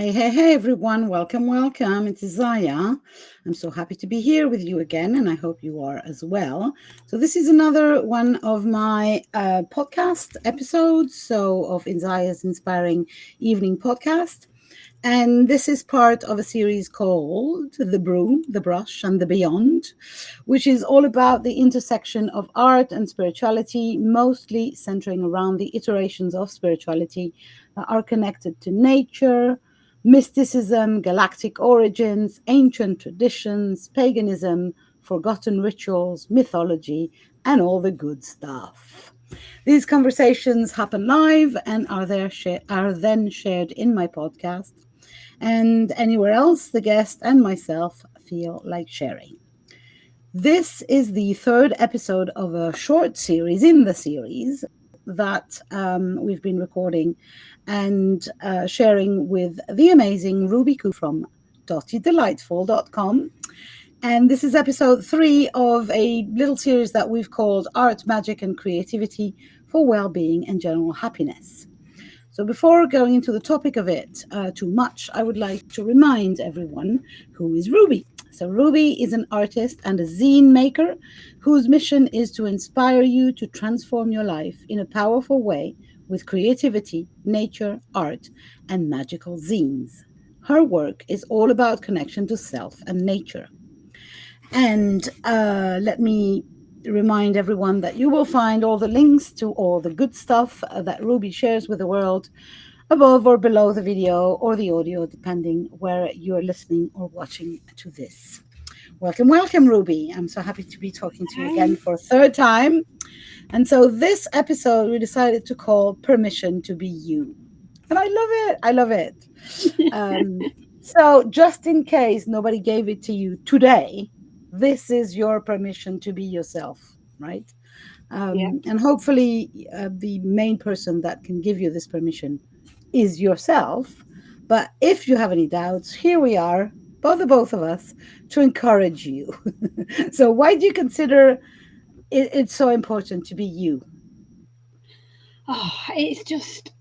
Hey, everyone. Welcome. It's Isaya. I'm so happy to be here with you again, and I hope you are as well. So, this is another one of my podcast episodes, of Isaya's Inspiring Evening Podcast. And this is part of a series called The Broom, The Brush, and the Beyond, which is all about the intersection of art and spirituality, mostly centering around the iterations of spirituality that are connected to nature, mysticism, galactic origins, ancient traditions, paganism, forgotten rituals, mythology, and all the good stuff. These conversations happen live and are then shared in my podcast and anywhere else the guest and myself feel like sharing. This is the third episode of a short series in the series that we've been recording and sharing with the amazing Ruby Coupe from DottyDelightful.com. And this is episode 3 of a little series that we've called Art, Magic, and Creativity for Well-Being and General Happiness. So before going into the topic of it too much, I would like to remind everyone who is Ruby. So Ruby is an artist and a zine maker whose mission is to inspire you to transform your life in a powerful way with creativity, nature, art, and magical zines. Her work is all about connection to self and nature. And let me remind everyone that you will find all the links to all the good stuff that Ruby shares with the world above or below the video or the audio, depending where you're listening or watching to this. Welcome, Ruby. I'm so happy to be talking to you again for a third time. And so this episode we decided to call Permission to Be You. And I love it. So just in case nobody gave it to you today, this is your permission to be yourself, right? And hopefully the main person that can give you this permission is yourself. But if you have any doubts, here we are, both of us, to encourage you. So why do you consider it's so important to be you? Oh, it's just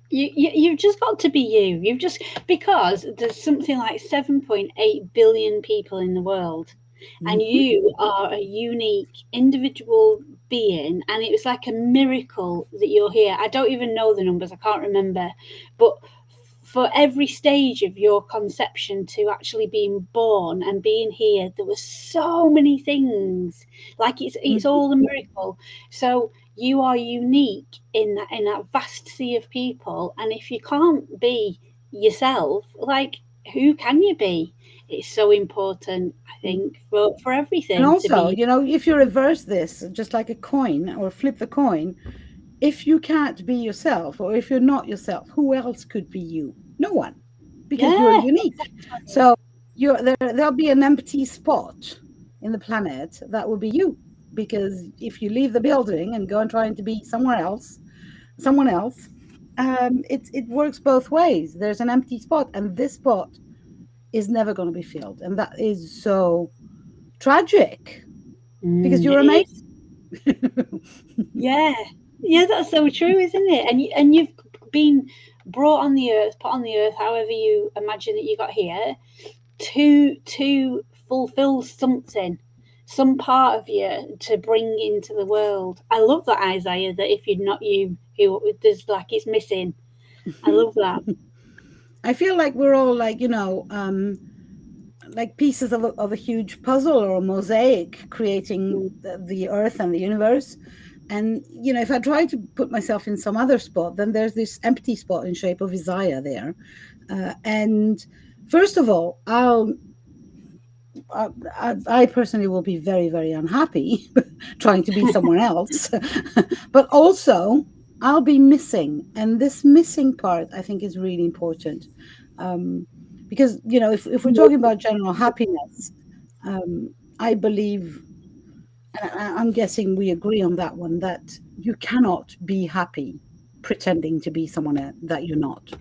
you've just got to be you. You've just because there's something like 7.8 billion people in the world, and Mhm. you are a unique individual being, and it was like a miracle that you're here. I don't even know the numbers, I can't remember, but for every stage of your conception to actually being born and being here, there were so many things. Like it's Mhm. all a miracle. So you are unique in that vast sea of people, and if you can't be yourself, like who can you be? It's so important, I think, for And everything to also, be. if you reverse this, just like a coin or flip the coin, if you can't be yourself or if you're not yourself, who else could be you? No one, because you're Yeah, unique. exactly. So there'll be an empty spot in the planet that will be you. Because if you leave the building and go and trying to be someone else, it works both ways. There's an empty spot, and this spot is never going to be filled, and that is so tragic because you're It amazing. is. Yeah, yeah, that's so true, isn't it? And you've been brought on the earth, put on the earth, however you imagine that you got here, to fulfill something, some part of you to bring into the world. I love that, Isaiah. That if you're not you, who there's like it's missing. I love that. I feel like we're all like, like pieces of a huge puzzle or a mosaic creating the earth and the universe. And, if I try to put myself in some other spot, then there's this empty spot in shape of Isaiah there. And first of all, I personally will be very, very unhappy trying to be someone else. But also, I'll be missing. And this missing part, I think, is really important. Um, because, if we're talking about general happiness, I believe, and I'm guessing we agree on that one, that you cannot be happy pretending to be someone that you're not.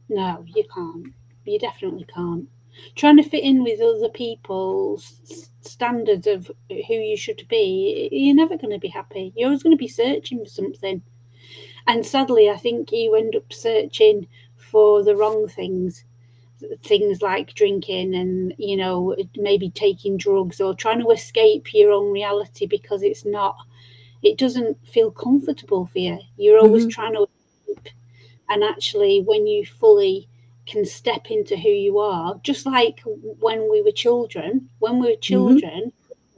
No, you can't. You definitely can't. Trying to fit in with other people's standards of who you should be, you're never going to be happy. You're always going to be searching for something. And sadly, I think you end up searching for the wrong things like drinking and, you know, maybe taking drugs or trying to escape your own reality because it doesn't feel comfortable for you. You're always trying to escape. And actually, when you fully can step into who you are, just like when we were children,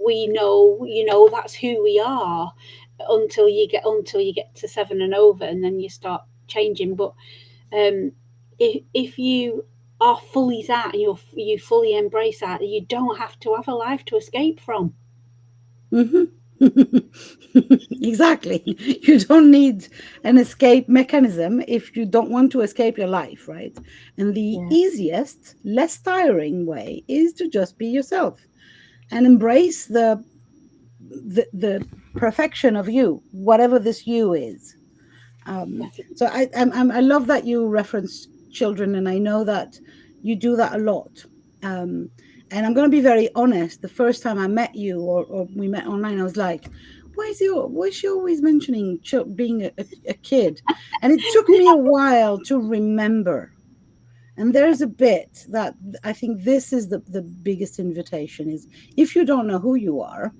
we know, you know, that's who we are until you get to 7 and over, and then you start changing. But if you are fully that and you fully embrace that, you don't have to have a life to escape from. Exactly. You don't need an escape mechanism if you don't want to escape your life, right? And the Yeah, easiest, less tiring way is to just be yourself and embrace the perfection of you, whatever this you is. definitely. So I love that you reference children, and I know that you do that a lot. Um, and I'm going to be very honest. The first time I met you, or we met online, I was like, why is she always mentioning being a kid? And it took me a while to remember. And there's a bit that I think this is the biggest invitation is if you don't know who you are,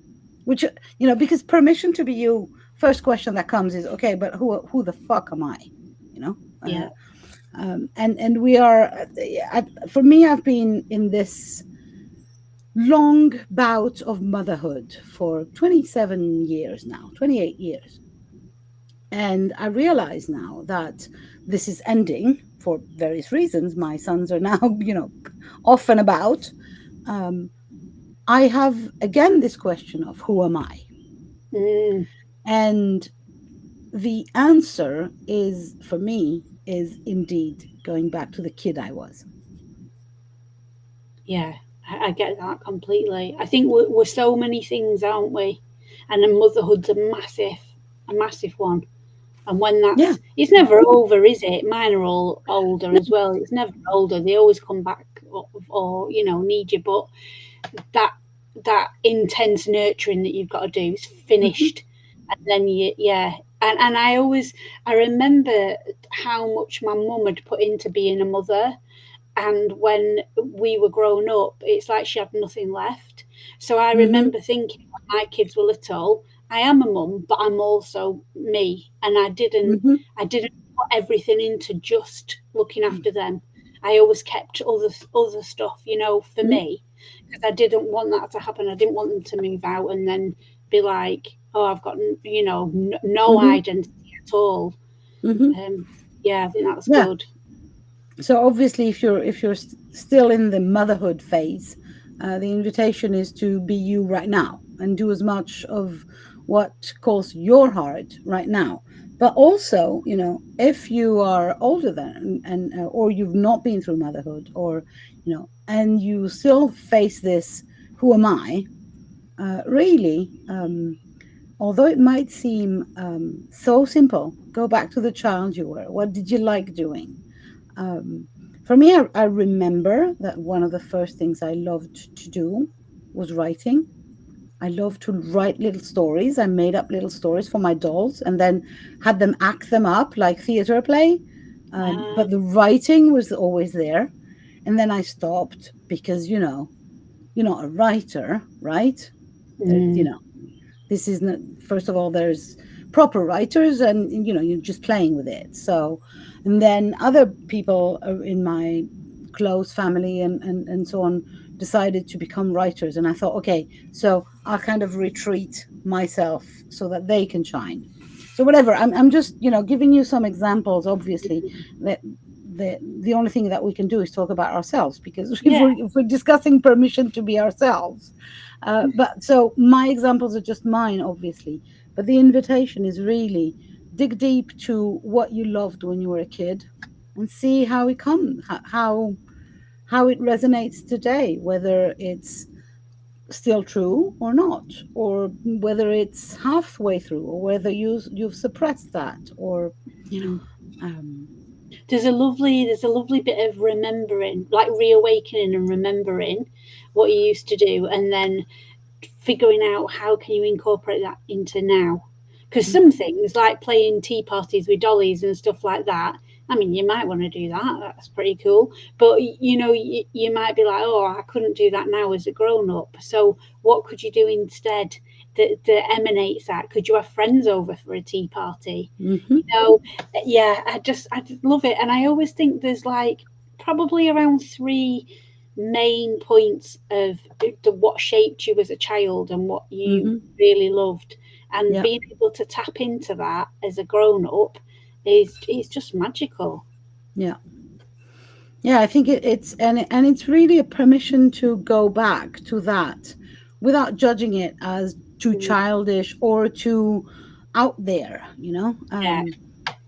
which, you know, because permission to be you, first question that comes is, okay, but who the fuck am I? You know? Yeah. And we are, for me, I've been in this long bout of motherhood for 27 years now, 28 years. And I realize now that this is ending for various reasons. My sons are now, you know, off and about. Um, I have again this question of who am I? Mm, And the answer is, for me, is indeed going back to the kid I was. yeah, I get that completely. I think we're so many things, aren't we? And then motherhood's a massive one. And when Yeah. it's never over, is it? Mine are all older as well. It's never older. They always come back or you know, need you. But that intense nurturing that you've got to do is Mm-hmm. finished. And then yeah. And I remember how much my mum had put into being a mother. And when we were grown up, it's like she had nothing left. So I Mm-hmm. remember thinking when my kids were little, I am a mum, but I'm also me. And Mm-hmm. I didn't put everything into just looking after them. I always kept other stuff, you know, for me, because I didn't want that to happen. I didn't want them to move out and then be like, oh, I've got, you know, no Mm-hmm. identity at all. Mm-hmm. Um, yeah, I think that's Yeah. good. So obviously, if you're still in the motherhood phase, the invitation is to be you right now and do as much of what calls your heart right now. But also, you know, if you are older than and or you've not been through motherhood, or you know, and you still face this, who am I? Really, although it might seem so simple, go back to the child you were. What did you like doing? Um, for me, I remember that one of the first things I loved to do was writing. I loved to write little stories. I made up little stories for my dolls and then had them act them up like theater play. But the writing was always there. And then I stopped because, you know, you're not a writer, right? There, you Mm, know, this isn't, first of all, there's proper writers and you know you're just playing with it. So and then other people in my close family and so on decided to become writers, and I thought, okay, so I'll kind of retreat myself so that they can shine. So whatever, I'm just, you know, giving you some examples. Obviously that the only thing that we can do is talk about ourselves, because yeah. if we're discussing permission to be ourselves, but so my examples are just mine, obviously. But the invitation is really dig deep to what you loved when you were a kid, and see how it comes, how it resonates today, whether it's still true or not, or whether it's halfway through, or whether you've suppressed that, or Yeah. um, There's a lovely bit of remembering, like reawakening and remembering what you used to do, and then figuring out how can you incorporate that into now. Because some things, like playing tea parties with dollies and stuff like that, I mean, you might want to do that. That's pretty cool. But you might be like, oh, I couldn't do that now as a grown up. So what could you do instead that emanates that? Could you have friends over for a tea party? Mm-hmm. Yeah, I just love it. And I always think there's like probably around three main points of what shaped you as a child and what you Mm-hmm. really loved. And Yeah. being able to tap into that as a grown up is just magical. Yeah. Yeah, I think and it's really a permission to go back to that without judging it as too Mm, childish or too out there, you know. yeah.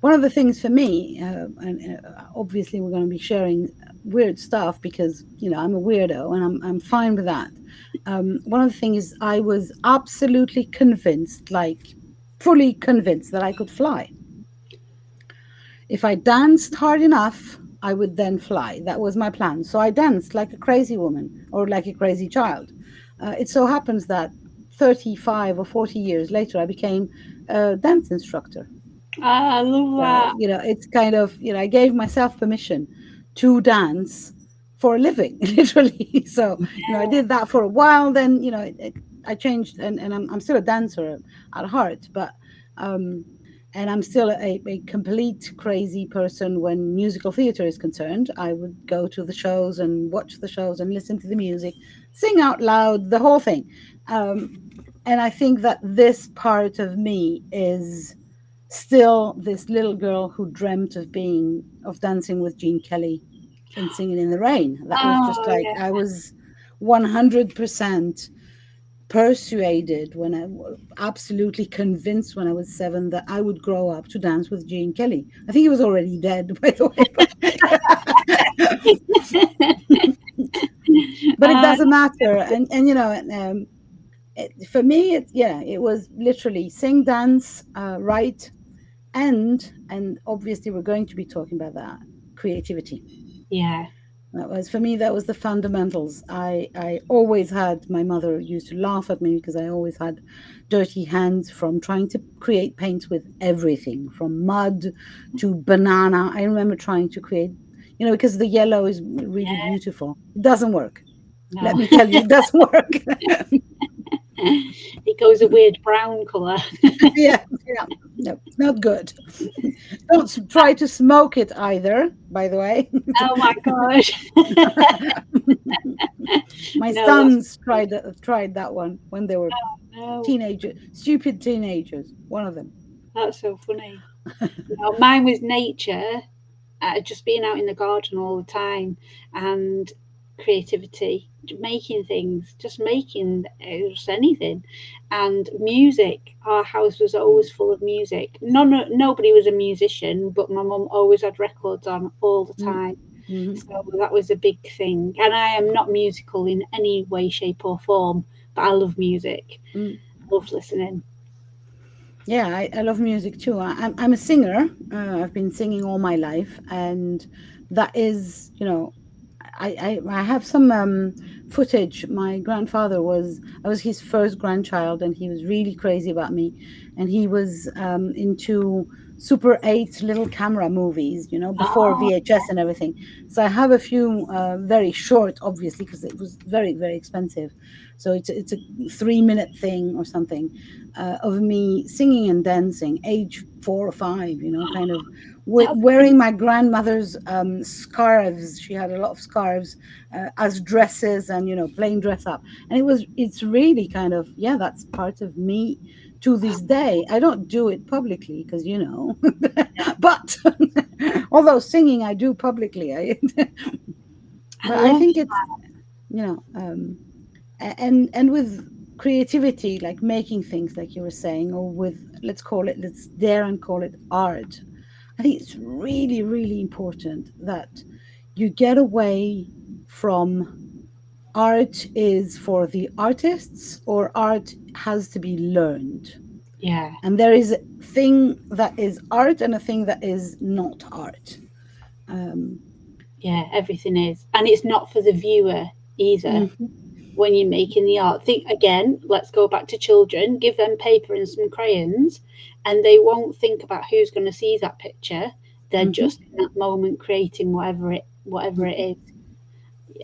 One of the things for me, and obviously we're going to be sharing weird stuff because I'm a weirdo and I'm fine with that. One of the things is I was absolutely convinced, like fully convinced, that I could fly. If I danced hard enough, I would then fly. That was my plan. So I danced like a crazy woman or like a crazy child. It so happens that 35 or 40 years later, I became a dance instructor. I love that. It's kind of, I gave myself permission to dance for a living, literally. So, I did that for a while. Then, I changed and I'm still a dancer at heart, but, and I'm still a complete crazy person when musical theater is concerned. I would go to the shows and watch the shows and listen to the music, sing out loud, the whole thing. And I think that this part of me is still this little girl who dreamt of dancing with Gene Kelly in Singing in the Rain. That was just Oh like, yeah. I was 100% persuaded absolutely convinced when I was 7 that I would grow up to dance with Gene Kelly. I think he was already dead, by the way, but it Uh, doesn't matter. For me, it was literally sing, dance, write, and obviously we're going to be talking about that creativity. yeah. That was the fundamentals. I always had, my mother used to laugh at me because I always had dirty hands from trying to create paints with everything from mud to banana. I remember trying to create, because the yellow is really Yeah. beautiful. It doesn't work. Let No. me tell you, it doesn't work. It goes a weird brown colour. Yeah, yeah, no, not good. Don't try to smoke it either, by the way. Oh my gosh. My No, that's sons tried that one when they were no, stupid teenagers. One of them. that's so funny. No, mine was nature, just being out in the garden all the time, and creativity, making things, just making just anything, and music. Our house was always full of music. Nobody was a musician, but my mum always had records on all the Mm, time. mhm, So that was a big thing. And I am not musical in any way, shape, or form, but I love music. mm. I love listening. Yeah, I love music too. I'm a singer. I've been singing all my life, and that is, I have some footage. My grandfather I was his first grandchild, and he was really crazy about me, and he was into Super 8 little camera movies, before Oh, VHS and everything. So I have a few very short, obviously, because it was very, very expensive. So it's a 3-minute thing or something, of me singing and dancing, age 4 or 5, kind of that's wearing my grandmother's scarves. She had a lot of scarves as dresses, and playing dress up. And it's really kind of, yeah, that's part of me to this day. I don't do it publicly because but although singing I do publicly, I but I love think it's, you know and with creativity, like making things, like you were saying, or with, let's dare and call it art. I think it's really, really important that you get away from art is for the artists, or art has to be learned. yeah. And there is a thing that is art and a thing that is not art. Um, Yeah, everything is. And it's not for the viewer either mhm, when you're making the art. Think again, let's go back to children, give them paper and some crayons, and they won't think about who's going to see that picture. They're just in that moment creating whatever it is,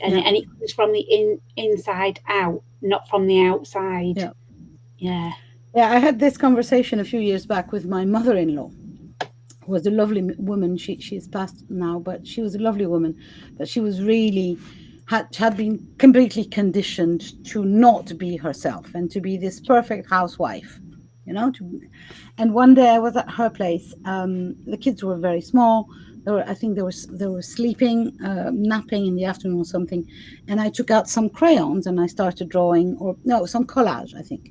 and Yeah. and it comes from the inside out, not from the outside. Yeah. Yeah. Yeah. I had this conversation a few years back with my mother-in-law, who was a lovely woman. She's passed now, but she was a lovely woman. But she was really had been completely conditioned to not be herself and to be this perfect housewife, you know. And one day I was at her place. The kids were very small. I think they were sleeping, napping in the afternoon or something. And I took out some crayons and I started drawing, or no, some collage, I think.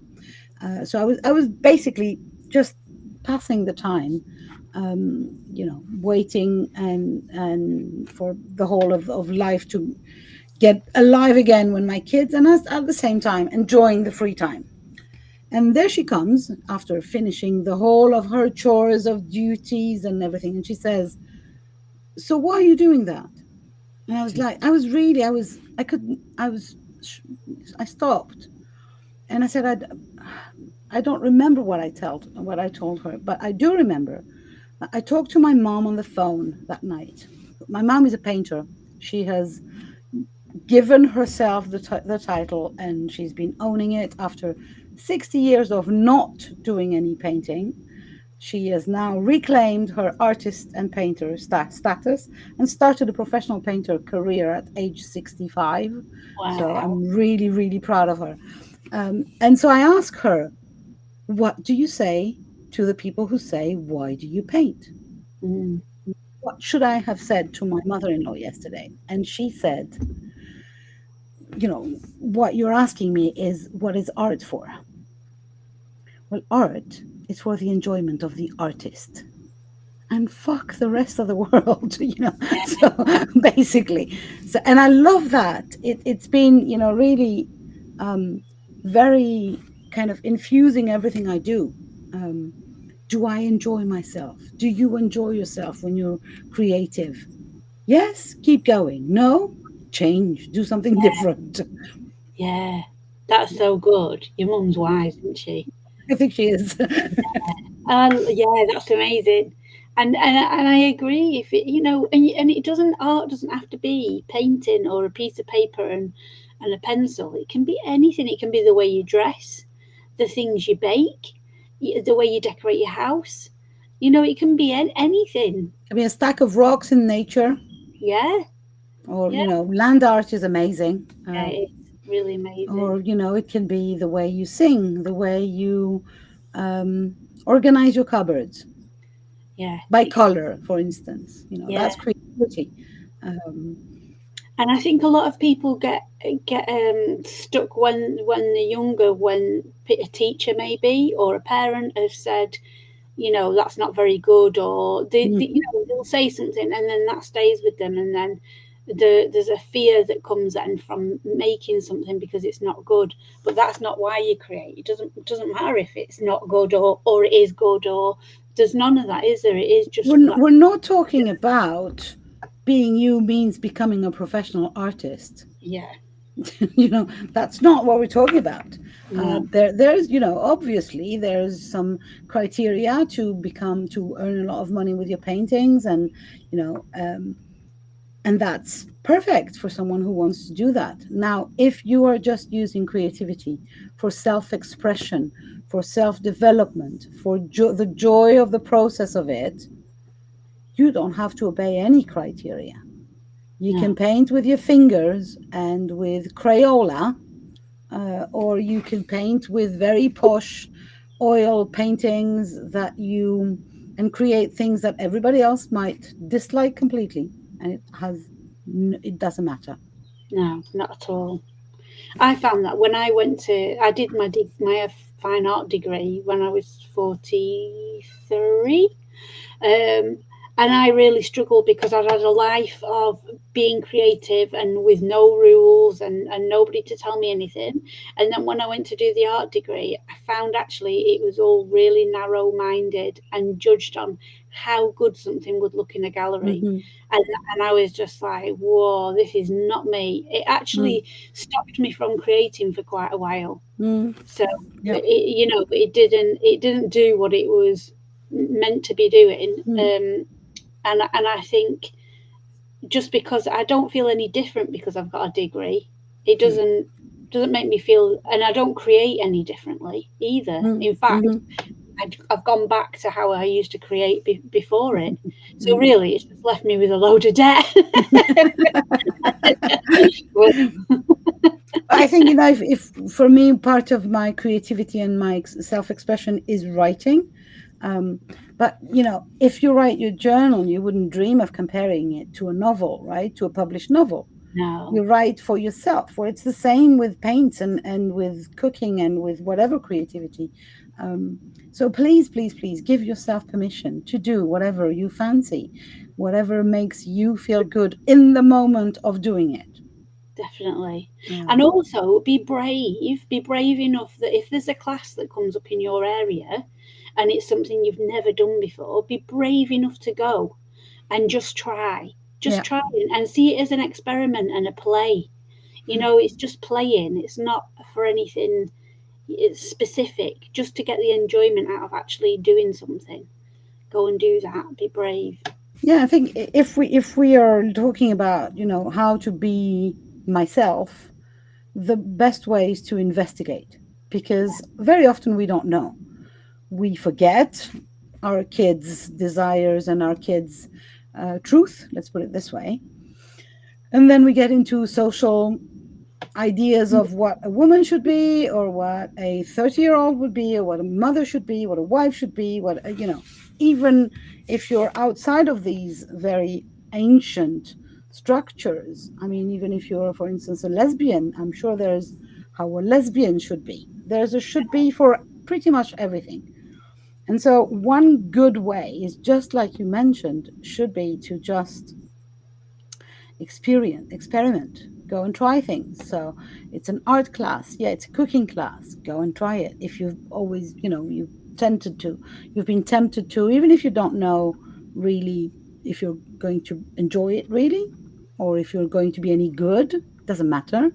So I was basically just passing the time, waiting and for the whole of life to get alive again when my kids, and at the same time enjoying the free time. And there she comes after finishing the whole of her chores of duties and everything, and she says, "So why are you doing that?" And I was like, I couldn't, I stopped, and I said, I don't remember what I told her, but I do remember I talked to my mom on the phone that night. My mom is a painter. She has given herself the title, and she's been owning it after 60 years of not doing any painting. She has now reclaimed her artist and painter status and started a professional painter career at age 65. So Wow. I'm really, really proud of her. And so I asked her, what do you say to the people who say, why do you paint? Mm. What should I have said to my mother in law yesterday? And she said, what you're asking me is, what is art for? Well, art is for the enjoyment of the artist. And fuck the rest of the world, So basically, and I love that. It's been, really very kind of infusing everything I do. Do I enjoy myself? Do you enjoy yourself when you're creative? Yes, keep going. No, change, do something different. Yeah. That's so good. Your mum's wise, isn't she? I think she is. Yeah, that's amazing. And I agree. If it, and it doesn't art doesn't have to be painting or a piece of paper and a pencil. It can be anything. It can be the way you dress, the things you bake, the way you decorate your house. It can be anything. I mean, a stack of rocks in nature, Yeah, or, yeah, land art is amazing. yeah. It's really amazing. Or, it can be the way you sing, the way you organize your cupboards Yeah, by color, for instance. yeah. That's creativity. Um, And I think a lot of people get stuck when they're younger, when a teacher maybe or a parent has said, that's not very good, or mm. they'll say something and then that stays with them, and then there's a fear that comes then from making something because it's not good. But that's not why you create. It doesn't matter if it's not good or it is good, or there's none of that, is there? It is just that. We're not talking about being you means becoming a professional artist. Yeah. That's not what we're talking about. No. There's, obviously there's some criteria to earn a lot of money with your paintings, and and that's perfect for someone who wants to do that. Now, if you are just using creativity for self-expression, for self-development, for the joy of the process of it, you don't have to obey any criteria. You No. can paint with your fingers and with Crayola, or you can paint with very posh oil paintings and create things that everybody else might dislike completely, and it doesn't matter. No, not at all. I found that when I did my fine art degree when I was 43. Um, and I really struggled because I'd had a life of being creative and with no rules and nobody to tell me anything. And then when I went to do the art degree, I found actually it was all really narrow minded and judged on how good something would look in a gallery. Mm-hmm. And I was just like, whoa, this is not me. It actually stopped me from creating for quite a while. Mm-hmm. So Yeah. it didn't do what it was meant to be doing. Mm. And I think just because I don't feel any different because I've got a degree, it doesn't make me feel, and I don't create any differently either. In fact, Mm-hmm. I've gone back to how I used to create before it. So really, it's just left me with a load of debt. I think, if for me, part of my creativity and my self-expression is writing. Um, but if you write your journal, you wouldn't dream of comparing it to a novel, right? To a published novel. You No, write for yourself. Or it's the same with paints and with cooking and with whatever creativity. So please, please, please give yourself permission to do whatever you fancy, whatever makes you feel good in the moment of doing it. definitely. And Um, also be brave enough that if there's a class that comes up in your area and it's something you've never done before, be brave enough to go and just try. Just yeah. try and see it as an experiment and a play. It's just playing. It's not for anything it's specific, just to get the enjoyment out of actually doing something. Go and do that. Be brave. Yeah, I think if we are talking about, how to be myself, the best way is to investigate, because very often we don't know. We forget our kids' desires and our kids' truth, let's put it this way. And then we get into social ideas of what a woman should be, or what a 30-year-old would be, or what a mother should be, what a wife should be, even if you're outside of these very ancient structures. I mean, even if you're, for instance, a lesbian, I'm sure there's how a lesbian should be. There's a should be for pretty much everything. And so one good way is, just like you mentioned, should be to just experiment, go and try things. So it's an art class, yeah, it's a cooking class, go and try it. If you've always, you've been tempted to, even if you don't know really if you're going to enjoy it really, or if you're going to be any good, doesn't matter.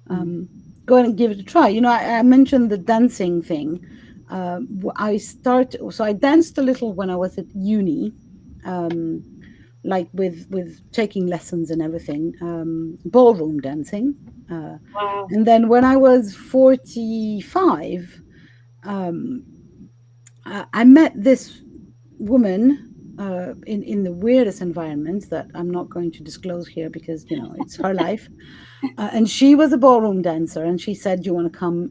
um, Go and give it a try. I mentioned the dancing thing. I danced a little when I was at uni, um, like with taking lessons and everything, ballroom dancing. Uh, Wow. and then when I was 45, um, I met this woman in the weirdest environments that I'm not going to disclose here, because it's her life. And she was a ballroom dancer, and she said, "Do you want to come?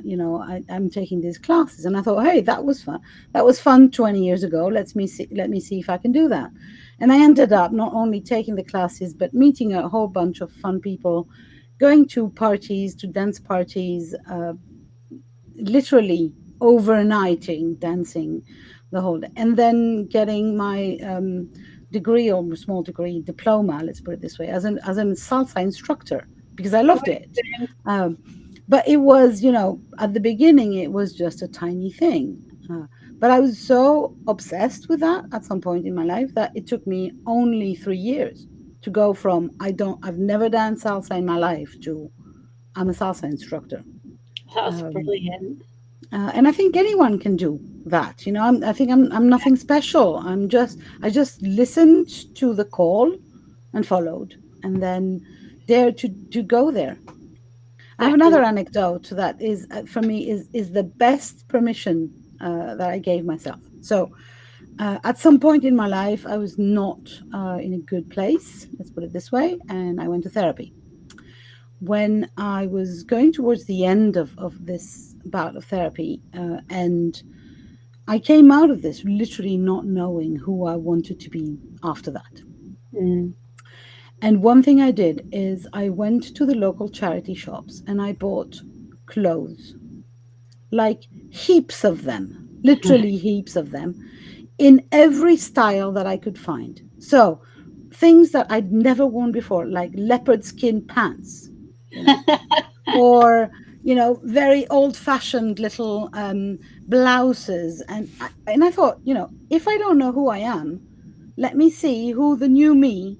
I'm taking these classes." And I thought, "Hey, that was fun. That was fun 20 years ago. Let me see if I can do that." And I ended up not only taking the classes, but meeting a whole bunch of fun people, going to parties, to dance parties, literally overnighting dancing the whole day, and then getting my degree, or small degree, diploma, let's put it this way, as an salsa instructor, because I loved it. um, but it was, at the beginning it was just a tiny thing. But I was so obsessed with that at some point in my life that it took me only 3 years to go from I've never done salsa in my life to I'm a salsa instructor. That's um, brilliant. and I think anyone can do that. I think I'm nothing special. I just listened to the call and followed, and then dared to go there. I have another Definitely. anecdote that is, for me, is the best permission that I gave myself. So at some point in my life, I was not in a good place. Let's put it this way, and I went to therapy. When I was going towards the end of this bout of therapy, and I came out of this literally not knowing who I wanted to be after that. Mm. And one thing I did is I went to the local charity shops and I bought clothes, like heaps of them, literally heaps of them, in every style that I could find. So things that I'd never worn before, like leopard skin pants, you know, or very old fashioned little blouses. And I thought, if I don't know who I am, let me see who the new me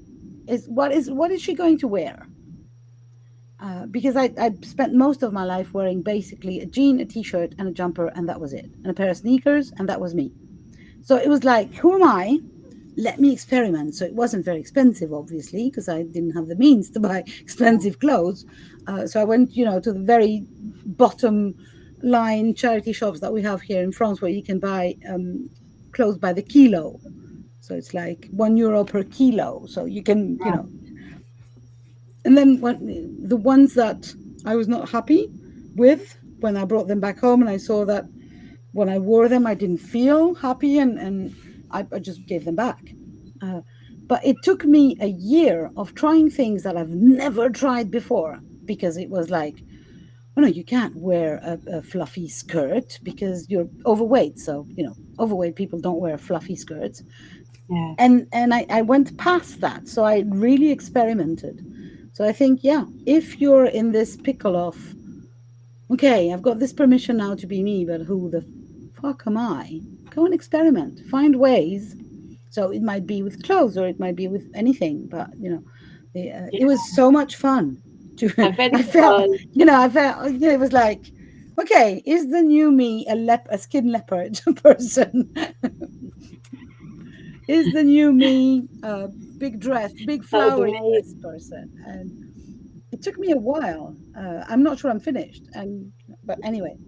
is. What is she going to wear? Because I spent most of my life wearing basically a jean, a t-shirt, and a jumper, and that was it, and a pair of sneakers, and that was me. So it was like, who am I? let me experiment. So it wasn't very expensive, obviously, because I didn't have the means to buy expensive clothes. So I went, to the very bottom line charity shops that we have here in France, where you can buy clothes by the kilo. So it's like €1 per kilo. So you can, and then when the ones that I was not happy with, when I brought them back home and I saw that when I wore them, I didn't feel happy, and I just gave them back. But it took me a year of trying things that I've never tried before, because it was like, oh no, you can't wear a fluffy skirt because you're overweight. So, overweight people don't wear fluffy skirts. Yeah. And I went past that. So I really experimented. So I think, yeah, if you're in this pickle of, okay, I've got this permission now to be me, but who the fuck am I? Go and experiment. Find ways. So it might be with clothes, or it might be with anything, but it was so much fun. To I bet I it felt, was. it was like, okay, is the new me a skin leopard person? Is the new me a big dress, big That was flowery dress amazing. person? And it took me a while. I'm not sure I'm finished, but anyway.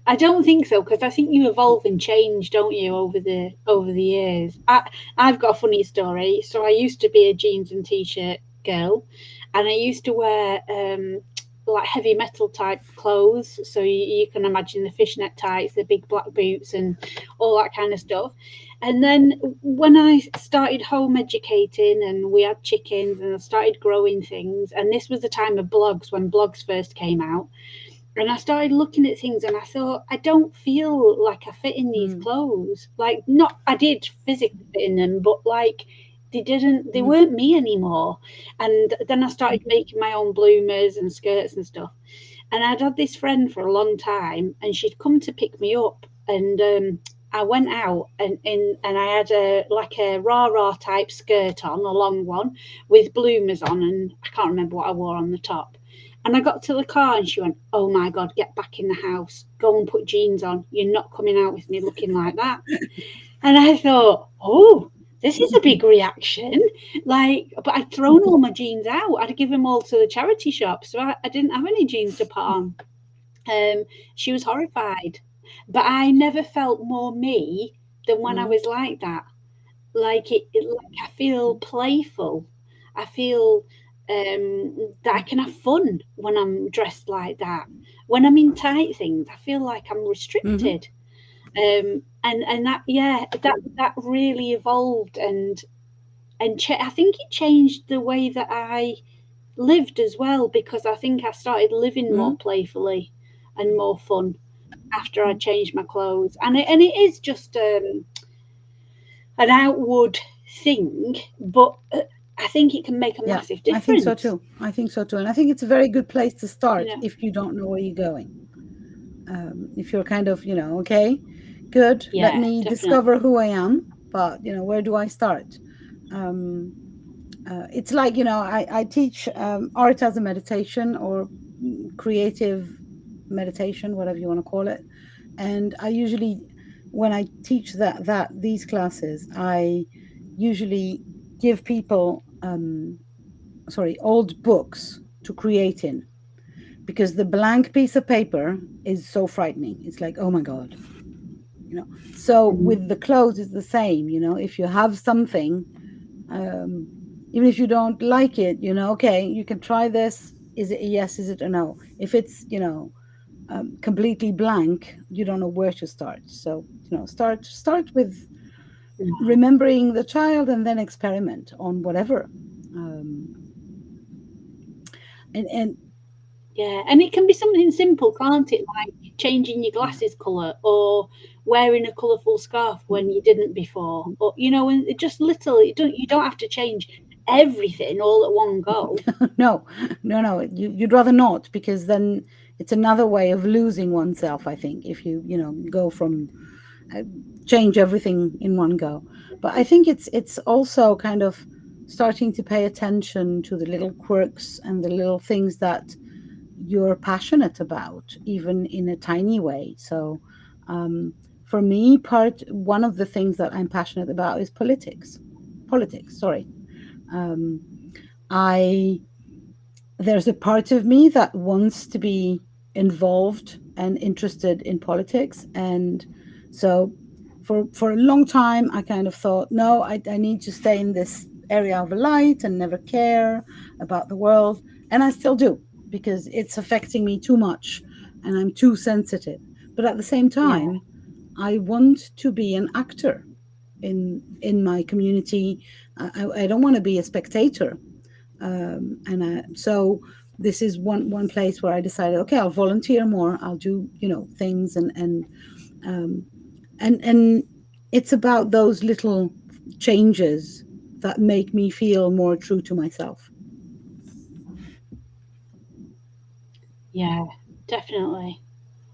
I don't think so, because I think you evolve and change, don't you, over the years. I've got a funny story. So I used to be a jeans and t-shirt girl, and I used to wear like heavy metal type clothes. So you can imagine the fishnet tights, the big black boots, and all that kind of stuff. And then when I started home educating, and we had chickens, and I started growing things, and this was the time of blogs, when blogs first came out, and I started looking at things, and I thought, I don't feel like I fit in these Mm, clothes. Like, not, I did physically fit in them, but like, they mm, weren't me anymore. And then I started making my own bloomers and skirts and stuff. And I'd had this friend for a long time, and she'd come to pick me up. And I went out, and I had a rah type skirt on, a long one with bloomers on, and I can't remember what I wore on the top. And I got to the car, and she went, "Oh my God, get back in the house. Go and put jeans on. You're not coming out with me looking like that." And I thought, "Oh, this is a big reaction." Like, but I'd thrown all my jeans out. I'd given them all to the charity shop. So I didn't have any jeans to put on. She was horrified. But I never felt more me than when I mm, was like that. Like I feel playful. I feel that I can have fun when I'm dressed like that. When I'm in tight things, I feel like I'm mhm. restricted. And that, yeah, that really evolved, and I think it changed the way that I lived as well, because I think I started living more Mhm. playfully and more fun after I changed my clothes. And it is just an outward thing, but I think it can make a Yeah, massive I think so difference. too. I think so too. And I think it's a very good place to You start know, if you don't know where you're going. If you're kind of, okay, good, let yeah, me definitely. discover who I am, but, where do I start? Um, it's like, I teach art as a meditation, or creative meditation, whatever you want to call it. And I usually, when I teach these classes, I usually give people, old books to create in, because the blank piece of paper is so frightening. It's like, oh my God. So Mhm. with the clothes, it's the same. If you have something, um, even if you don't like it, okay, you can try this. Is it a yes? Is it a no? If it's, completely blank, you don't know where to start. So, start with remembering the child, and then experiment on whatever. Um, and Yeah, and it can be something simple, can't it? Like changing your yeah. glasses colour, or wearing a colourful scarf when you didn't before, or and it just little. You don't have to change everything all at one go. No, no, you'd rather not, because then it's another way of losing oneself, I think, if you go from uh, change everything in one go. But I think it's also kind of starting to pay attention to the little quirks and the little things that you're passionate about, even in a tiny way. So, for me, one of the things that I'm passionate about is politics, sorry. um, I There's a part of me that wants to be involved and interested in politics. And so for a long time, I kind of thought, no, I need to stay in this area of light and never care about the world. And I still do, because it's affecting me too much and I'm too sensitive. But at the same Yeah. time, I want to be an actor in my community. I don't want to be a spectator. So this is one place where I decided, okay, I'll volunteer more. I'll do things, um, and it's about those little changes that make me feel more true to myself. Yeah, definitely.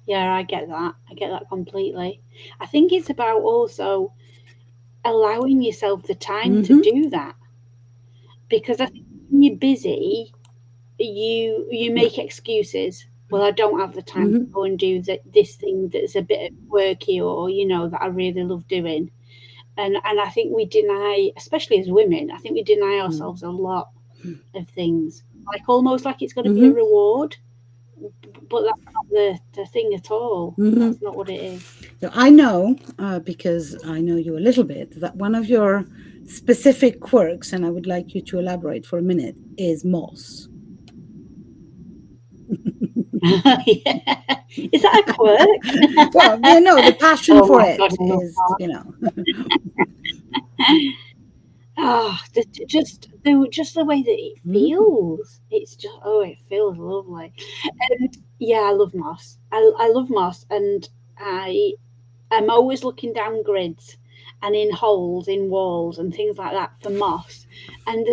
Yeah, I get that. I get that completely. I think it's about also allowing yourself the time to Mm-hmm. do that, because I think when you're busy, you Yeah. make excuses. Well, I don't have the time to Mm-hmm. go and do this thing that's a bit quirky, or that I really love doing. And I think we deny, especially as women, I think we deny ourselves a lot of things, like almost like it's got to be a Mm-hmm. reward, but that's not the thing at all. Mm-hmm. That's not what it is. So I know, because I know you a little bit, that one of your specific quirks, and I would like you to elaborate for a minute, is moss. Yeah. Is that a quirk? Well, the passion Oh for my God, it I love is, that. Just the way that it Mm, feels. It's just, it feels lovely. And yeah, I love moss. I love moss, and I am always looking down grids and in holes in walls and things like that for moss. And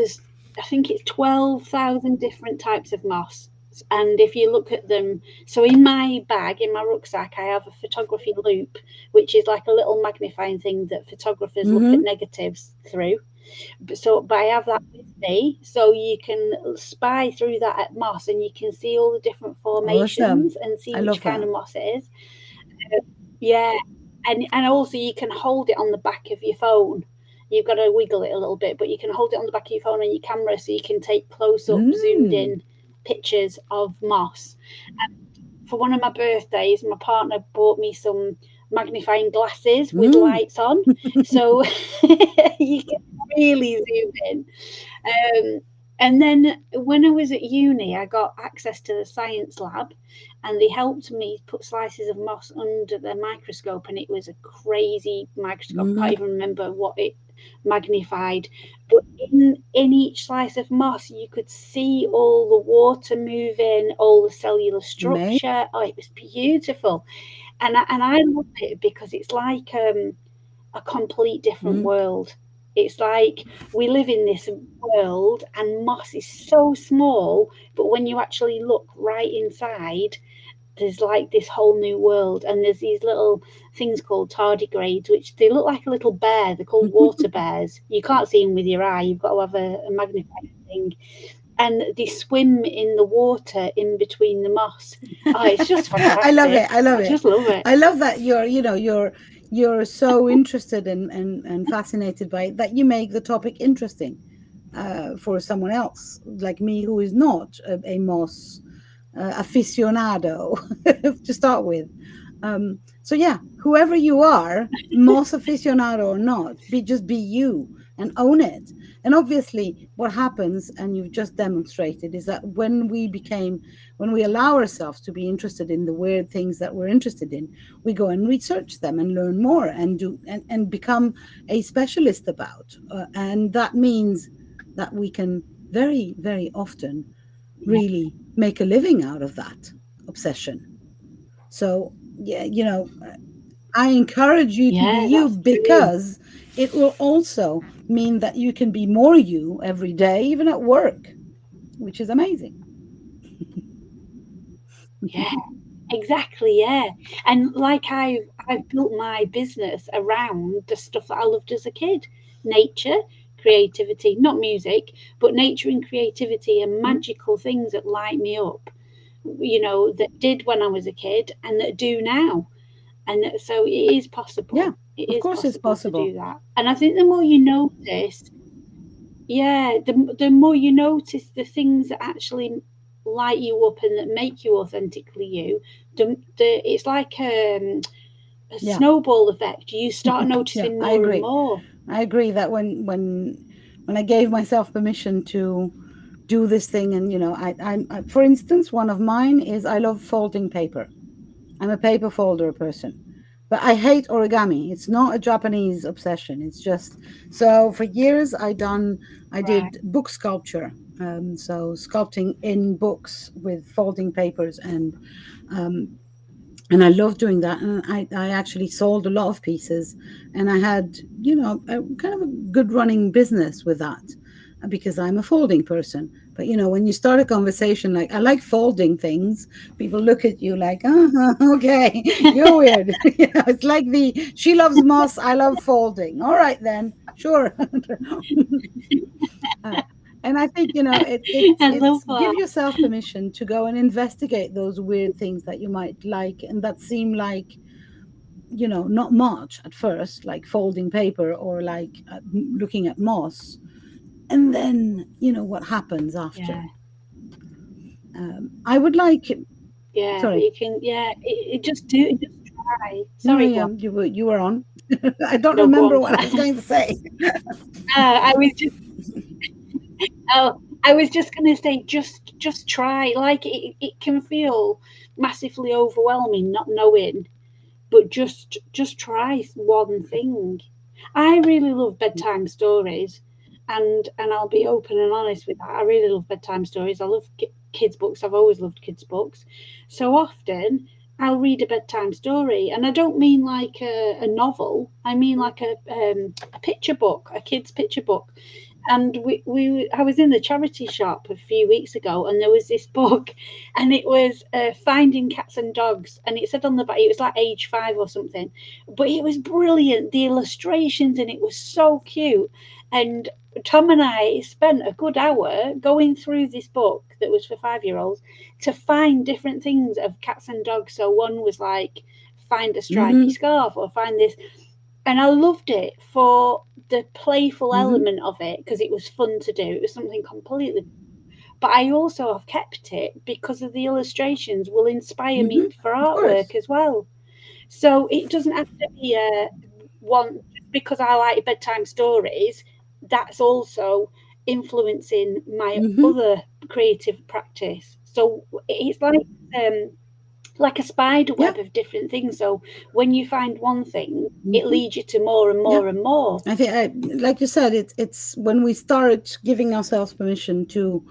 I think it's 12,000 different types of moss. And if you look at them, so in my bag, in my rucksack, I have a photography loop, which is like a little magnifying thing that photographers look at mm-hmm. negatives through. But I have that with me, so you can spy through that at moss, and you can see all the different Awesome. formations and see I which love kind that. of moss it is. Yeah, and also you can hold it on the back of your phone. You've got to wiggle it a little bit, but you can hold it on the back of your phone and your camera, so you can take close up, zoomed Mm, in pictures of moss. For one of my birthdays, my partner bought me some magnifying glasses with mm, lights on, so you can really zoom in. Um, and then when I was at uni, I got access to the science lab, and they helped me put slices of moss under the microscope, and it was a crazy microscope. I mm-hmm. can't even remember what it magnified, but in each slice of moss, you could see all the water moving, all the cellular Amazing. structure. Oh, it was beautiful, and I love it because it's like a complete different Mm, world. It's like we live in this world, and moss is so small, but when you actually look right inside, there's like this whole new world. And there's these little things called tardigrades, which they look like a little bear. They're called water bears. You can't see them with your eye, you've got to have a magnifying thing. And they swim in the water in between the moss. Oh, it's just I love it. fantastic. I love I it. just love it. I love that you're so interested and fascinated by it, that you make the topic interesting for someone else like me, who is not a moss aficionado to start with. So yeah, whoever you are, moss aficionado or not, be you and own it. And obviously, what happens, and you've just demonstrated, is that when we allow ourselves to be interested in the weird things that we're interested in, we go and research them and learn more and and become a specialist about. And that means that we can very, very often Yeah, really make a living out of that obsession. So, yeah, I encourage you to be yeah, you, that's true. because it will also mean that you can be more you every day, even at work, which is amazing. Yeah, exactly. Yeah, and like I've built my business around the stuff that I loved as a kid: nature, creativity, not music, but nature and creativity and Mhm. magical things that light me up. That did when I was a kid and that do now. And so it is Yeah, possible. It of is course it's possible to possible. do that. And I think the more you notice, yeah, the more you notice the things that actually light you up and that make you authentically you, it's like a Yeah, snowball effect. You start yeah, noticing I more and agree. more. I agree that when I gave myself permission to do this thing, and for instance, one of mine is I love folding paper. I'm a paper folder person, but I hate origami. It's not a Japanese obsession. It's just so for years I Right. did book sculpture. So sculpting in books with folding papers, um, and I love doing that. And I actually sold a lot of pieces, and I had a kind of a good running business with that because I'm a folding person. But when you start a conversation like I like folding things, people look at you like, okay, you're weird. It's like the she loves moss, I love folding. All right then, sure. Uh, and I think I love it's give that. yourself permission to go and investigate those weird things that you might like and that seem like not much at first, like folding paper or like looking at moss, and then what happens Yeah. after. I would like. Yeah, but Sorry. you can, yeah, just try. No, no, Sorry, go yeah, on. you were on. I don't No, go remember on. what I was going to say. I was just, oh, I was just gonna say, just try. Like it can feel massively overwhelming not knowing, but just try one thing. I really love bedtime stories, and I'll be open and honest with that. I really love bedtime stories. I love kids books. I've always loved kids books. So often I'll read a bedtime story, and I don't mean like a novel. I mean like a picture book, a kid's picture book. And I was in the charity shop a few weeks ago, and there was this book, and it was Finding Cats and Dogs, and it said on the back it was like age 5 or something, but it was brilliant. The illustrations and it was so cute, and Tom and I spent a good hour going through this book that was for 5-year-olds to find different things of cats and dogs. So one was like find a stripy Hmm. scarf or find this, and I loved it for the playful Hmm. element of it because it was fun to do. It was something completely, but I also have kept it because of the illustrations will inspire me Hmm. for Of course. artwork as well. So it doesn't have to be a one just because I like bedtime stories. That's also influencing my Hmm. other creative practice. So it's like a spider Yeah. web of different things. So when you find one thing, it Hmm. leads you to more and Yeah. more and more. I think, like you said, it's when we start giving ourselves permission to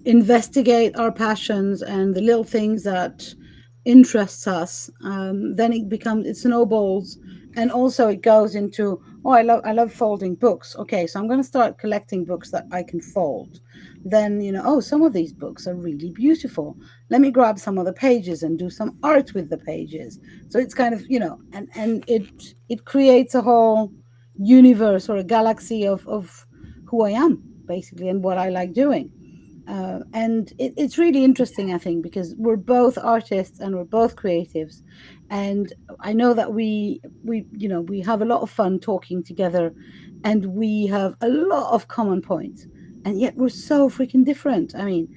investigate our passions and the little things that interests us, then it snowballs, and also it goes into, oh, I love folding books. Okay, so I'm going to start collecting books that I can fold. Then oh, some of these books are really beautiful. Let me grab some of the pages and do some art with the pages. So it's kind of and it creates a whole universe or a galaxy of who I am basically and what I like doing. And it's really interesting, I think, because we're both artists and we're both creatives, and I know that we have a lot of fun talking together, and we have a lot of common points, and yet we're so freaking different. I mean,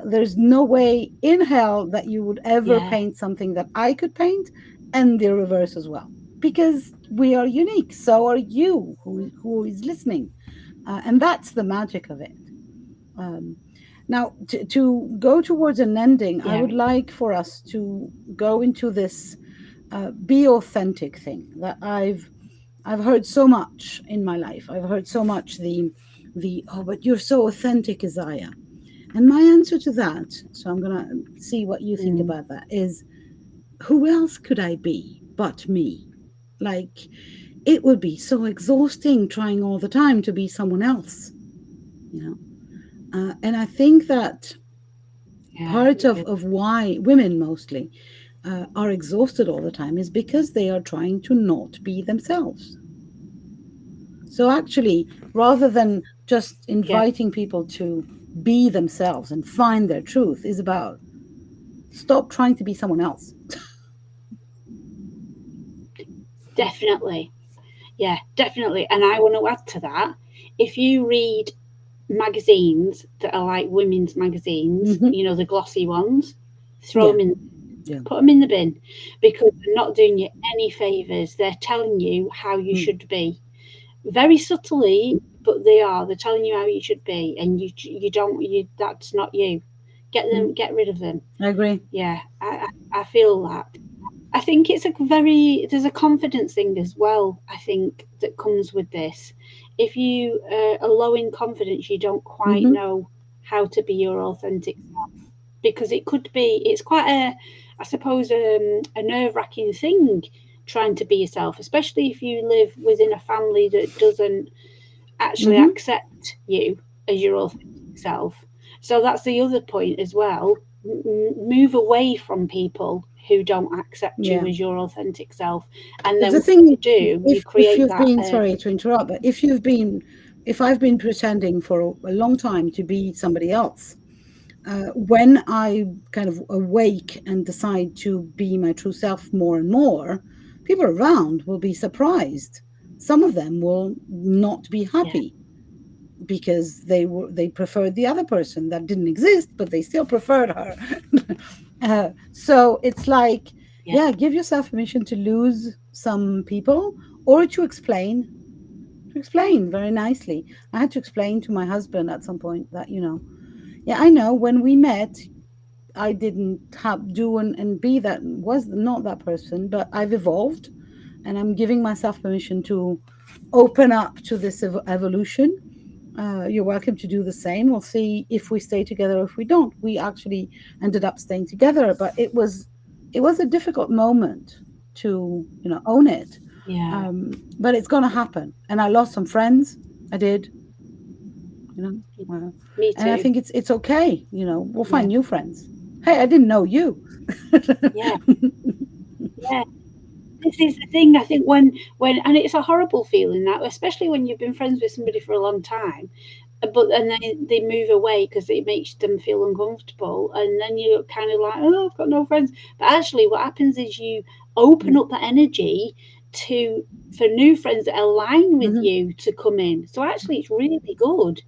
there's no way in hell that you would ever Yeah, paint something that I could paint, and the reverse as well, because we are unique. So are you, who is listening, and that's the magic of it. um, Now, to go towards an ending, I yeah, would like for us to go into this be authentic thing that I've heard so much in my life. I've heard so much the oh, but you're so authentic, Isaiah. And my answer to that, so I'm gonna see what you think mm, about that, is who else could I be but me? Like, it would be so exhausting trying all the time to be someone else, you know. And I think that yeah, part it really, of why women mostly are exhausted all the time is because they are trying to not be themselves. So, actually, rather than just yeah, inviting people to be themselves and find their truth, is about stop trying to be someone else. definitely. Yeah, definitely. And I want to add to that. If you read magazines that are like women's magazines, Mm-hmm. you know, the glossy ones, throw Yeah. them in, Yeah. put them in the bin, because they're not doing you any favors. They're telling you how you Mm. should be, very subtly, but they are. They're telling you how you should be, and you don't. You That's not you. Get Mm. them. Get rid of them. I agree. Yeah, I feel that. I think it's a very, there's a confidence thing as well, I think, that comes with this. If you are low in confidence, you don't quite Mm-hmm. know how to be your authentic self, because it could be, it's quite a, I suppose, a nerve-wracking thing trying to be yourself, especially if you live within a family that doesn't actually Mm-hmm. accept you as your authentic self. So that's the other point as well. Move away from people who don't accept you Yeah. as your authentic self, and Because then the what thing you is, do, you if create you've that. been, sorry to interrupt, but if I've been pretending for a long time to be somebody else, when I kind of awake and decide to be my true self more and more, people around will be surprised. Some of them will not be Yeah, happy because they preferred the other person that didn't exist, but they still preferred her. So it's like, yeah, yeah, give yourself permission to lose some people, or to explain very nicely. I had to explain to my husband at some point that, yeah, I know when we met, I didn't have do and be that, was not that person, but I've evolved, and I'm giving myself permission to open up to this evolution. You're welcome to do the same. We'll see if we stay together or if we don't. We actually ended up staying together, but it was a difficult moment to own it. yeah. But it's going to happen. And I lost some friends. I did, you know, Me and I too. think it's okay. We'll Yeah, find new friends. Hey, I didn't know you. yeah, yeah. This is the thing. I think and it's a horrible feeling, that, especially when you've been friends with somebody for a long time, but and then they move away because it makes them feel uncomfortable, and then you're kind of like, oh, I've got no friends. But actually what happens is you open up that energy to for new friends that align with Mhm. you to come in. So actually it's really good.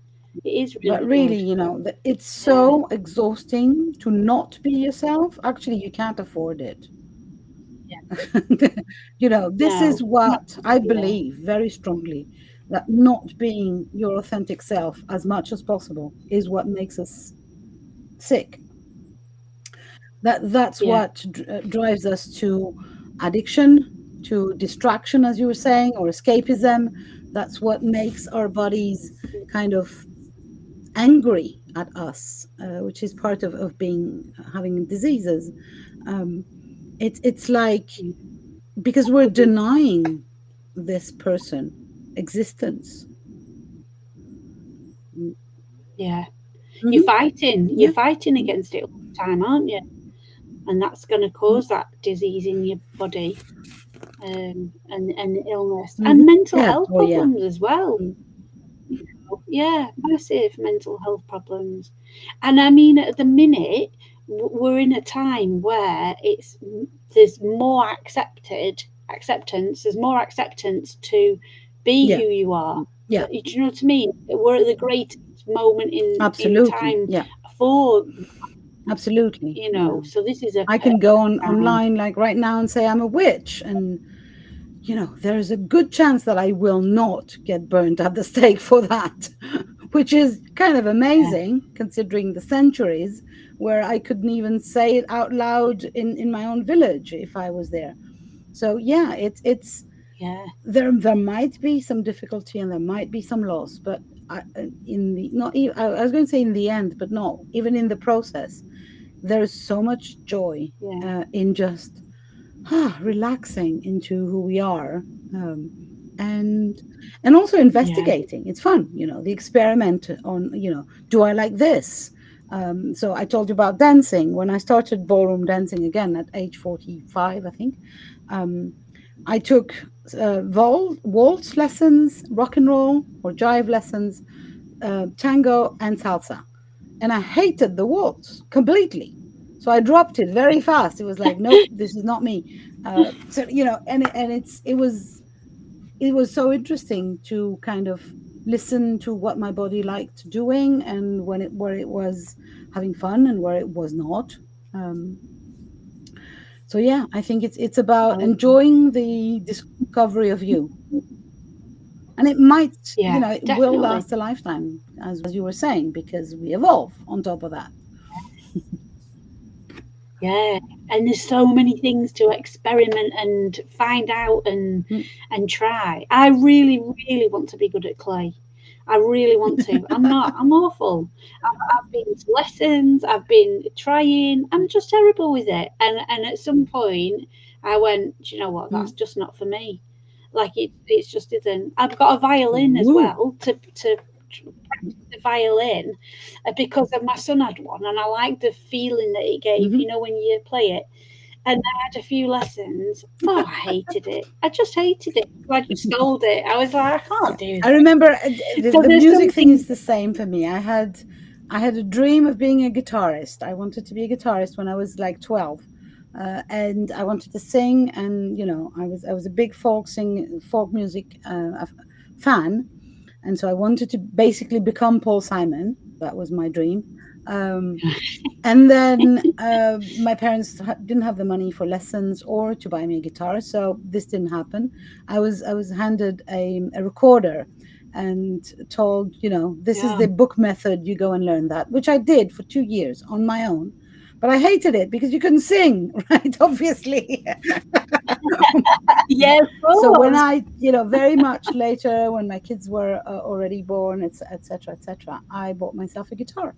It is But really really, good. it's Yeah, so exhausting to not be yourself. Actually, you can't afford it. yeah. This No, is no. what I Yeah, believe very strongly, that not being your authentic self as much as possible is what makes us sick. That's yeah, what drives us to addiction, to distraction, as you were saying, or escapism. That's what makes our bodies kind of angry at us, which is part of being having diseases. Um, it's like, because we're denying this person existence. yeah. Hmm. You're Yeah. fighting against it all the time, aren't you? And that's going to cause that disease in your body, and illness Mm-hmm. and mental Yeah. health Oh, yeah. problems as well. Mm. Yeah, massive mental health problems. And I mean, at the minute, we're in a time where there's more acceptance. There's more acceptance to be Yeah. who you are. Yeah. Do you know what I mean? We're at the greatest moment in Absolutely. time Yeah. for, Absolutely. so this is I can go on time. online like right now and say I'm a witch, and there's a good chance that I will not get burnt at the stake for that, which is kind of Yeah, amazing considering the centuries where I couldn't even say it out loud in my own village if I was there. So yeah, it's yeah, there might be some difficulty and there might be some loss, but in the not even, I was going to say in the end, but no, even in the process, there is so much joy yeah, in just relaxing into who we are, um, and also yeah, investigating. It's fun, the experiment on, do I like this? So I told you about dancing. When I started ballroom dancing again at age 45, I think, um, I took waltz lessons, rock and roll or jive lessons, tango, and salsa, and I hated the waltz completely. So I dropped it very fast. It was like, nope, this is not me. So it was so interesting to kind of listen to what my body liked doing, and where it was having fun and where it was not. Um, so yeah, I think it's about Oh, enjoying the discovery of you, and it might, yeah, it will definitely. last a lifetime, as you were saying, because we evolve on top of that. Yeah, and there's so many things to experiment and find out Mm. and try. I really, really want to be good at clay. I really want to. I'm not. I'm awful. I've been to lessons. I've been trying. I'm just terrible with it. And at some point, I went. Do you know what? That's Mm. just not for me. Like it just isn't. I've got a violin as Ooh. well to the violin because of my son had one, and I liked the feeling that it gave, Mhm. when you play it. And I had a few lessons. Oh, I hated it. I just hated it. So I just sold it. I was like, I can't do I this. remember the, So the there's music thing something. is the same for me. I had a dream of being a guitarist. I wanted to be a guitarist when I was like 12. And I wanted to sing, and I was a big folk music fan, and so I wanted to basically become Paul Simon. That was my dream. Um, and then my parents didn't have the money for lessons or to buy me a guitar, so this didn't happen. I was handed a recorder and told, this is Yeah, the book method, you go and learn that, which I did for 2 years on my own. But I hated it because you couldn't sing, right? Obviously. yeah, of So when course. very much later, when my kids were already born, etc., etc., I bought myself a guitar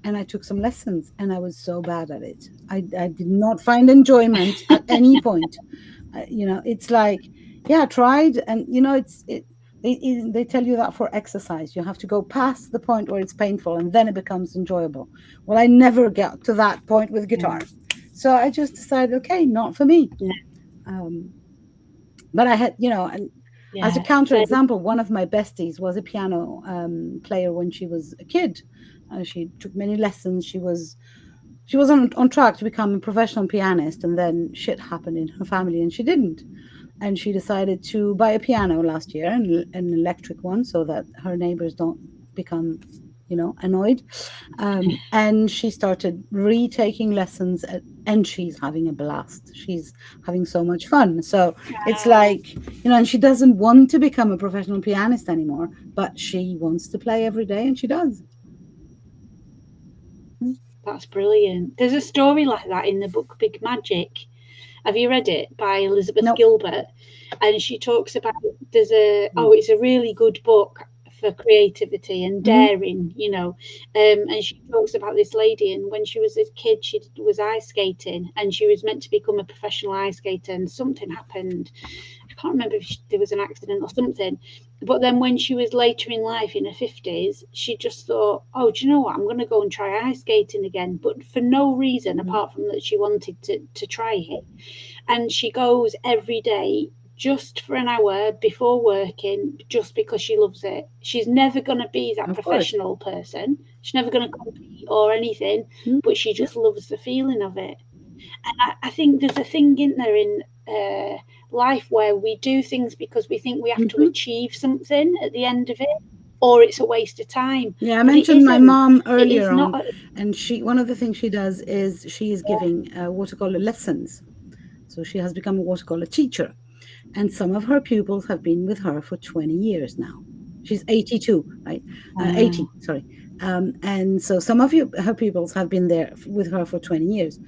and I took some lessons, and I was so bad at it. I did not find enjoyment at any point. It's like, yeah, I tried, and they tell you that for exercise, you have to go past the point where it's painful, and then it becomes enjoyable. Well, I never got to that point with Yeah, guitar, so I just decided, okay, not for me. yeah, Um, but I had, and as a yeah. counter So example, one of my besties was a piano player when she was a kid. She took many lessons. She was on track to become a professional pianist, and then shit happened in her family, and she didn't. And she decided to buy a piano last year, an electric one, so that her neighbors don't become, annoyed. And she started retaking lessons, and she's having a blast. She's having so much fun. So it's wow, like, and she doesn't want to become a professional pianist anymore, but she wants to play every day, and she does. that's brilliant. There's a story like that in the book Big Magic. Have you read it by Elizabeth No. Gilbert? And she talks about Mm. it's a really good book for creativity and Hmm. daring, and she talks about this lady, and when she was a kid, she was ice skating, and she was meant to become a professional ice skater, and something happened. I can't remember if there was an accident or something. But then when she was later in life in her 50s, she just thought, oh, do you know what? I'm going to go and try ice skating again. But for no reason Hmm. apart from that she wanted to try it. And she goes every day just for an hour before working just because she loves it. She's never going to be that Of course. professional person. She's never going to compete or anything, Mm. but she Yeah. just loves the feeling of it. And I think there's a thing in there in life where we do things because we think we have to Hmm. achieve something at the end of it, or it's a waste of time. Yeah, I But it mentioned my isn't. mom It's earlier not. on, and one of the things she does is she is giving watercolor lessons. So she has become a watercolor teacher, and some of her pupils have been with her for 20 years now. She's 82, right? 80, sorry. And so some of her pupils have been there with her for 20 years.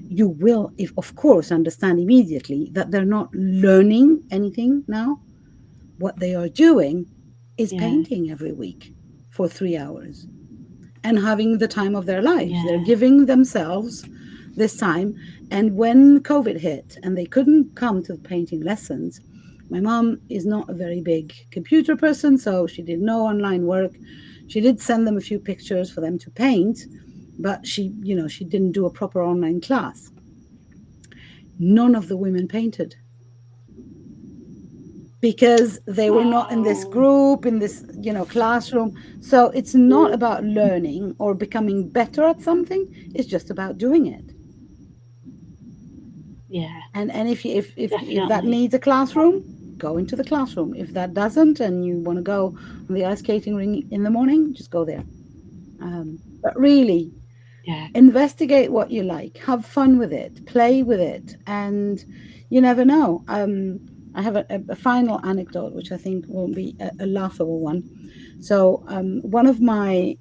You will, if of course, understand immediately that they're not learning anything now. What they are doing is Yeah, painting every week for 3 hours and having the time of their lives. They're yeah, giving themselves this time. And when COVID hit and they couldn't come to the painting lessons, my mom is not a very big computer person, so she did no online work. She did send them a few pictures for them to paint, but she didn't do a proper online class. None of the women painted because they were not in this oh, group, in this classroom. So it's not about learning or becoming better at something, it's just about doing it. Yeah, And if that definitely. needs a classroom, go into the classroom. If that doesn't, and you want to go on the ice skating ring in the morning, just go there. But really, Yeah. investigate what you like, have fun with it, play with it, and you never know. I have a final anecdote, which I think will be a laughable one. So, one of my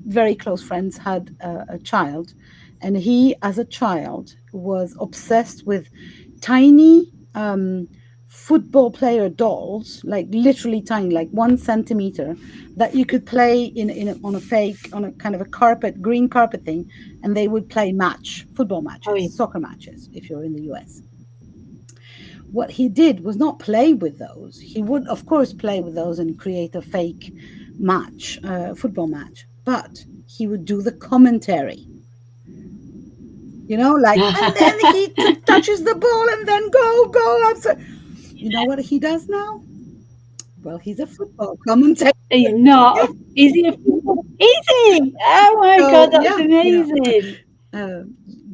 very close friends had a child, and he, as a child, was obsessed with tiny football player dolls, like literally tiny, like 1 centimeter, that you could play on a fake, on a kind of a carpet, green carpet thing, and they would play football Oh, matches, yeah. soccer matches, if you're in the US. What he did was not play with those. He would, of course, play with those and create a fake match, football match, but he would do the commentary. Like, and then he touches the ball and then go. You know what he does now? Well, he's a football commentator. He's not. Is he? Is he? Oh my So God, that's yeah, amazing. uh,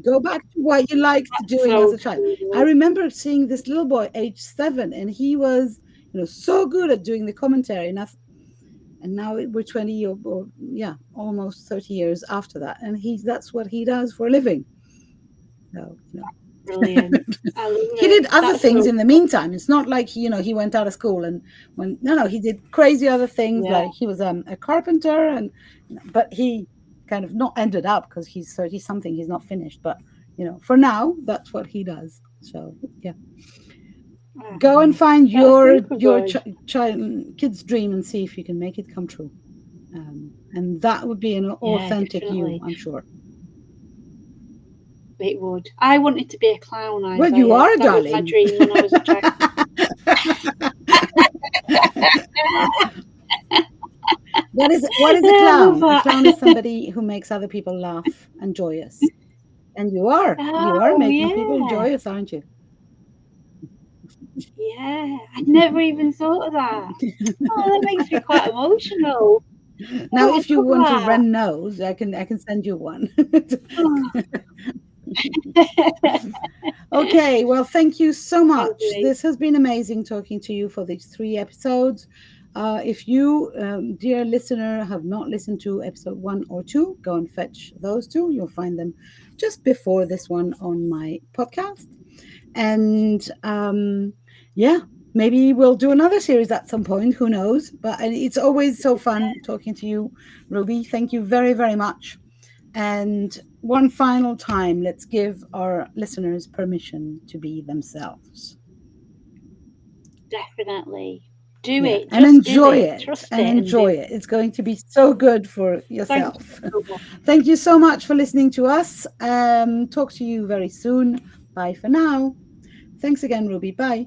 go back to what you liked That's doing as so a child. I cool. remember seeing this little boy, age 7, and he was, so good at doing the commentary. And now we're 20 or yeah, almost 30 years after that, and that's what he does for a living. So Brilliant. I love he it. did other That's things so in the cool. meantime. It's not like he went out of school and no, he did crazy other things. Yeah. Like he was a carpenter, and but he kind of not ended up, because he's 30 something, he's not finished, but for now that's what he does. So yeah, go and Oh, find that's your super good. kid's dream and see if you can make it come true. And that would be an Yeah, authentic you, definitely. I'm sure. It would. I wanted to be a clown, Well, you Isaiah. are, That was my darling. dream when I was a child. What is a Yeah, I love clown? A clown is that. somebody who makes other people laugh and joyous. And you are Oh, making people yeah. joyous, aren't you? Yeah. I'd never even thought of that. Oh, that makes me quite emotional. Now, Oh, if you I want a love Ren nose, I can send you one. that. Okay, well, thank you so much. Lovely. This has been amazing talking to you for these 3 episodes. If you, dear listener, have not listened to episode 1 or 2, go and fetch those two. You'll find them just before this one on my podcast. And yeah, maybe we'll do another series at some point. Who knows? But it's always so fun talking to you, Ruby. Thank you very, very much. And one final time, let's give our listeners permission to be themselves. Definitely. Do Yeah, it. and Just do enjoy it. it. Trust And it and do enjoy it. it. It's going to be so good for Thank you yourself. so much. Thank you so much for listening to us. Talk to you very soon. Bye for now. Thanks again, Ruby. Bye.